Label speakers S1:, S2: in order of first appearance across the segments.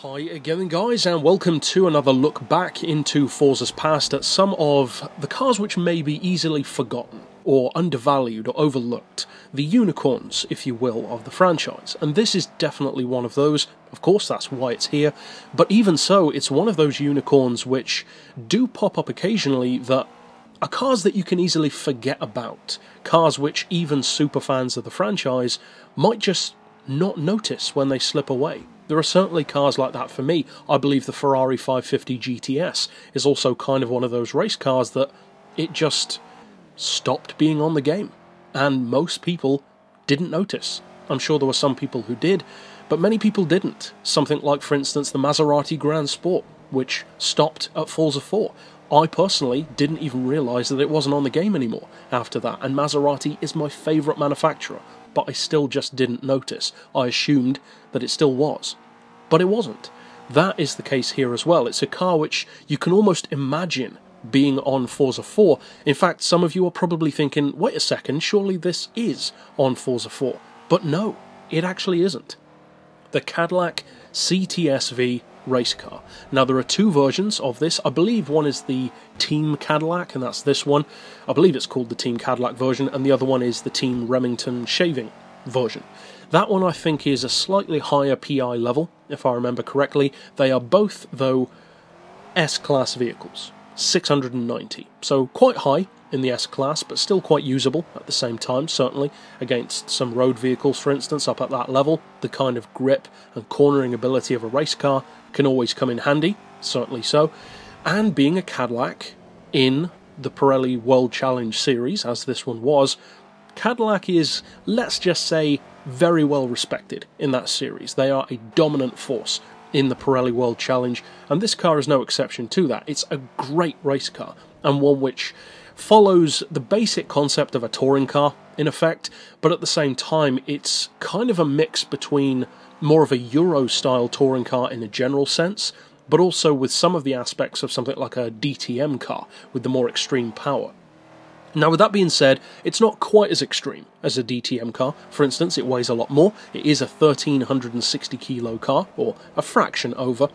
S1: Hi again guys, and welcome to another look back into Forza's past at some of the cars which may be easily forgotten, or undervalued, or overlooked. The unicorns, if you will, of the franchise. And this is definitely one of those. Of course, that's why it's here. But even so, it's one of those unicorns which do pop up occasionally that are cars that you can easily forget about. Cars which even superfans of the franchise might just not notice when they slip away. There are certainly cars like that for me. I believe the Ferrari 550 GTS is also kind of one of those race cars that it just stopped being on the game. And most people didn't notice. I'm sure there were some people who did, but many people didn't. Something like, for instance, the Maserati Grand Sport, which stopped at Forza 4. I personally didn't even realise that it wasn't on the game anymore after that, and Maserati is my favourite manufacturer, but I still just didn't notice. I assumed that it still was, but it wasn't. That is the case here as well. It's a car which you can almost imagine being on Forza 4. In fact, some of you are probably thinking, wait a second, surely this is on Forza 4. But no, it actually isn't. The Cadillac CTS-V race car. Now, there are two versions of this. I believe one is the Team Cadillac, and that's this one. I believe it's called the Team Cadillac version, and the other one is the Team Remington shaving version. That one I think is a slightly higher PI level, if I remember correctly. They are both, though, S-Class vehicles. 690. So quite high in the S-Class, but still quite usable at the same time, certainly, against some road vehicles, for instance, up at that level. The kind of grip and cornering ability of a race car can always come in handy, certainly so. And being a Cadillac in the Pirelli World Challenge series, as this one was, Cadillac is, let's just say, very well respected in that series. They are a dominant force in the Pirelli World Challenge, and this car is no exception to that. It's a great race car, and one which follows the basic concept of a touring car, in effect, but at the same time it's kind of a mix between more of a Euro-style touring car in a general sense, but also with some of the aspects of something like a DTM car, with the more extreme power. Now, with that being said, it's not quite as extreme as a DTM car. For instance, it weighs a lot more. It is a 1,360 kilo car, or a fraction over,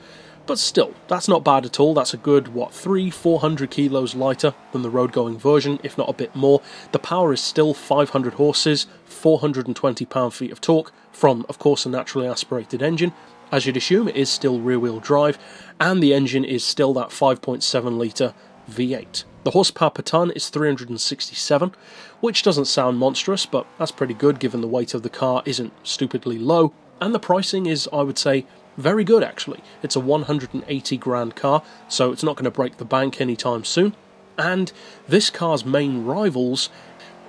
S1: but still, that's not bad at all. That's a good, 300-400 kilos lighter than the road-going version, if not a bit more. The power is still 500 horses, 420 pound-feet of torque, from, of course, a naturally aspirated engine. As you'd assume, it is still rear-wheel drive, and the engine is still that 5.7 litre V8. The horsepower per tonne is 367, which doesn't sound monstrous, but that's pretty good given the weight of the car isn't stupidly low, and the pricing is, I would say, very good actually. It's a 180 grand car, so it's not going to break the bank anytime soon, and this car's main rivals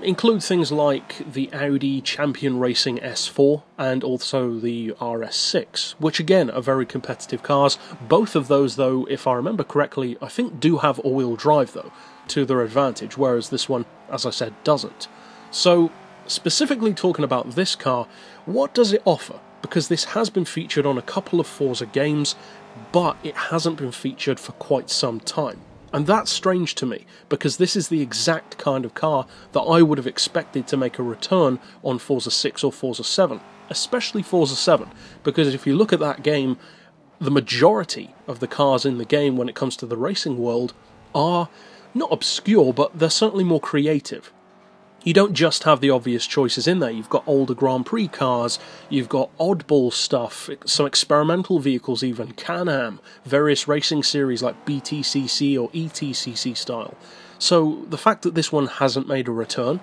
S1: include things like the Audi Champion Racing S4 and also the RS6, which again are very competitive cars. Both of those, though, if I remember correctly, I think do have all-wheel drive though, to their advantage, whereas this one, as I said, doesn't. So, specifically talking about this car, what does it offer? Because this has been featured on a couple of Forza games, but it hasn't been featured for quite some time. And that's strange to me, because this is the exact kind of car that I would have expected to make a return on Forza 6 or Forza 7, especially Forza 7, because if you look at that game, the majority of the cars in the game when it comes to the racing world are not obscure, but they're certainly more creative. You don't just have the obvious choices in there. You've got older Grand Prix cars, you've got oddball stuff, some experimental vehicles even, Can-Am, various racing series like BTCC or ETCC style. So the fact that this one hasn't made a return,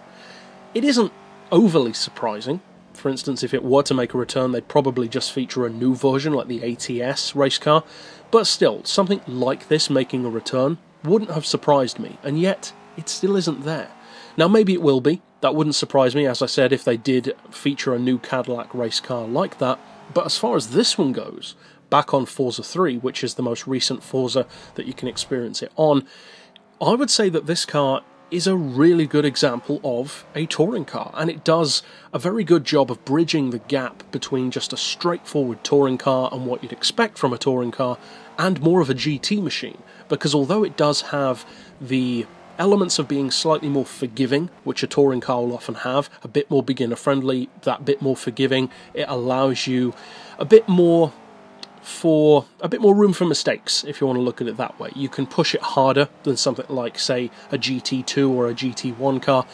S1: it isn't overly surprising. For instance, if it were to make a return, they'd probably just feature a new version like the ATS race car. But still, something like this making a return wouldn't have surprised me, and yet it still isn't there. Now, maybe it will be. That wouldn't surprise me, as I said, if they did feature a new Cadillac race car like that. But as far as this one goes, back on Forza 3, which is the most recent Forza that you can experience it on, I would say that this car is a really good example of a touring car, and it does a very good job of bridging the gap between just a straightforward touring car and what you'd expect from a touring car, and more of a GT machine, because although it does have the elements of being slightly more forgiving, which a touring car will often have, a bit more beginner friendly, that bit more forgiving, it allows you a bit more for a bit more room for mistakes, if you want to look at it that way. You can push it harder than something like, say, a GT2 or a GT1 car,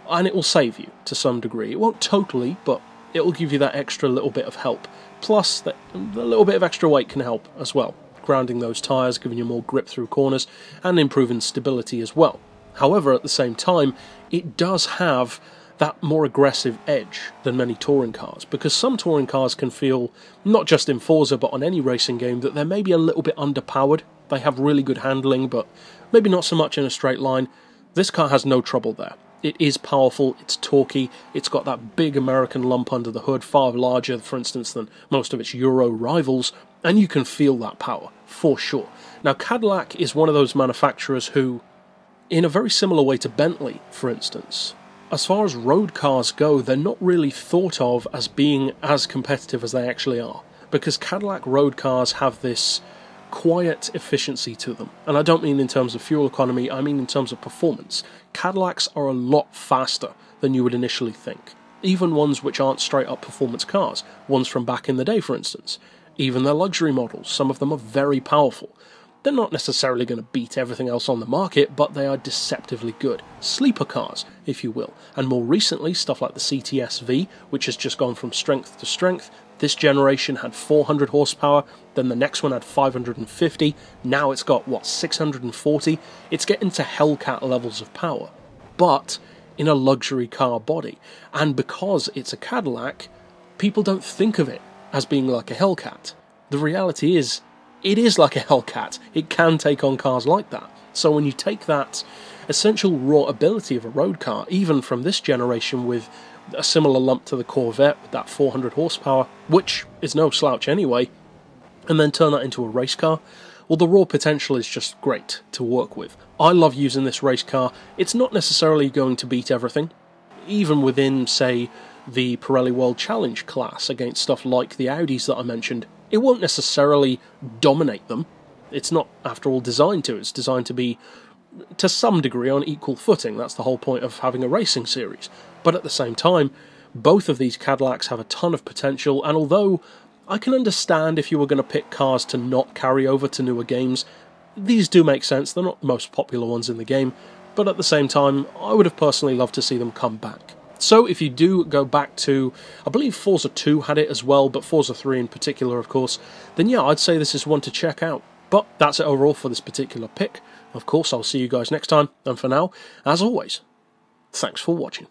S1: and it will save you to some degree. It won't totally, but it will give you that extra little bit of help. Plus, a little bit of extra weight can help as well, grounding those tyres, giving you more grip through corners, and improving stability as well. However, at the same time, it does have that more aggressive edge than many touring cars, because some touring cars can feel, not just in Forza but on any racing game, that they're maybe a little bit underpowered. They have really good handling, but maybe not so much in a straight line. This car has no trouble there. It is powerful, it's torquey, it's got that big American lump under the hood, far larger, for instance, than most of its Euro rivals, and you can feel that power, for sure. Now, Cadillac is one of those manufacturers who, in a very similar way to Bentley, for instance, as far as road cars go, they're not really thought of as being as competitive as they actually are, because Cadillac road cars have this quiet efficiency to them. And I don't mean in terms of fuel economy, I mean in terms of performance. Cadillacs are a lot faster than you would initially think. Even ones which aren't straight up performance cars, ones from back in the day, for instance. Even their luxury models, some of them are very powerful. They're not necessarily going to beat everything else on the market, but they are deceptively good. Sleeper cars, if you will. And more recently, stuff like the CTS-V, which has just gone from strength to strength. This generation had 400 horsepower, then the next one had 550, now it's got, 640? It's getting to Hellcat levels of power, but in a luxury car body. And because it's a Cadillac, people don't think of it as being like a Hellcat. The reality is, it is like a Hellcat. It can take on cars like that. So when you take that essential raw ability of a road car, even from this generation with a similar lump to the Corvette with that 400 horsepower, which is no slouch anyway, and then turn that into a race car, well, the raw potential is just great to work with. I love using this race car. It's not necessarily going to beat everything, even within, say, the Pirelli World Challenge class against stuff like the Audis that I mentioned. It won't necessarily dominate them. It's not, after all, designed to. It's designed to be, to some degree, on equal footing. That's the whole point of having a racing series. But at the same time, both of these Cadillacs have a ton of potential, and although I can understand if you were going to pick cars to not carry over to newer games, these do make sense. They're not the most popular ones in the game, but at the same time, I would have personally loved to see them come back. So if you do go back to, I believe Forza 2 had it as well, but Forza 3 in particular, of course, then yeah, I'd say this is one to check out. But that's it overall for this particular pick. Of course, I'll see you guys next time, and for now, as always, thanks for watching.